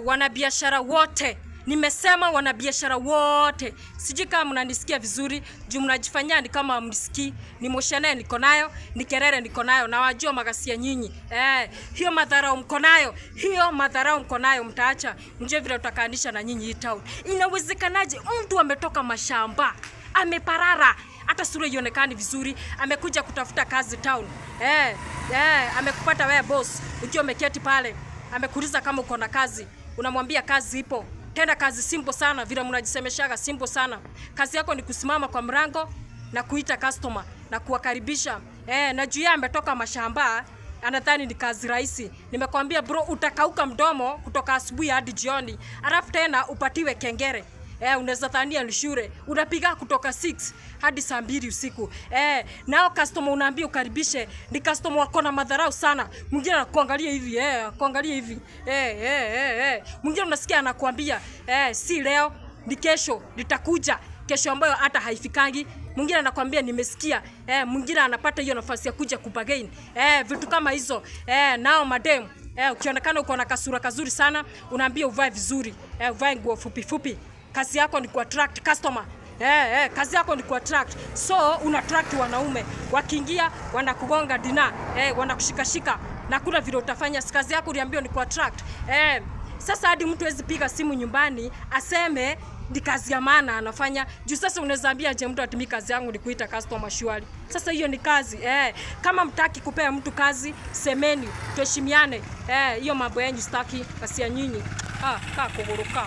Wanabiashara wote. Nimesema wanabiashara wote. Sijui kama mnanisikia vizuri, juu mnajifanyia ni kama mnisikii. Ni moshene niko nayo, ni kelele niko nayo, na wajua magasia nyinyi. Hiyo madharau mko nayo, mtaacha. Mjue vile utakanisha na nyinyi hii town. Inawezekanaje mtu ametoka mashamba, ameparara, hata sura ionekani vizuri, amekuja kutafuta kazi town. Amekupata wewe boss, ukiwa umeketi pale. Amekuuliza kama uko na kazi, unamwambia kazi ipo. Tenda kazi simple sana, vile mnajisemeshaga simple sana. Kazi yako ni kusimama kwa mlango na kuita customer na kuwakaribisha. Na juu ametoka mashamba, anadhani ni kazi rahisi. Nimekwambia bro, utakauka mdomo kutoka asubuhi hadi jioni. Alafu tena upatiwe kengere. Unaweza dhania ni shule. Unapiga kutoka 6 hadi saa 2 usiku. Nao customer unaambia ukaribishe, ni customer wako na madharau sana. Mwingine anakuangalia hivi, kuangalia hivi. Mwingine unasikia anakuambia, si leo, ni kesho, nitakuja. Kesho ambayo hata haifikangi. Mwingine anakuambia nimesikia. Mwingine anapata hiyo nafasi ya kuja kubagain. Vitu kama hizo. Nao madem, ukionekana uko na kasura kazuri sana, unaambia uvae vizuri. Uvae nguo fupi fupi. Kazi yako ni ku-attract customer. Kazi yako ni ku-attract. So, una-attract wanaume. Wakiingia, wanakugonga dina. Wanakushikashika. Na kuna vile utafanya. Kazi yako uliambiwa ni ku-attract. Sasa hadi mtu hawezi piga simu nyumbani, aseme ni kazi ya maana anafanya. Juu sasa unaweza ambia je mtu atimi kazi yangu ni kuita customer shwari. Sasa hiyo ni kazi. Kama mtaki kupea mtu kazi, semeni, tuheshimiane. Hiyo mambo yenu sitaki, kasi ya nyinyi. Kaa kuguruka.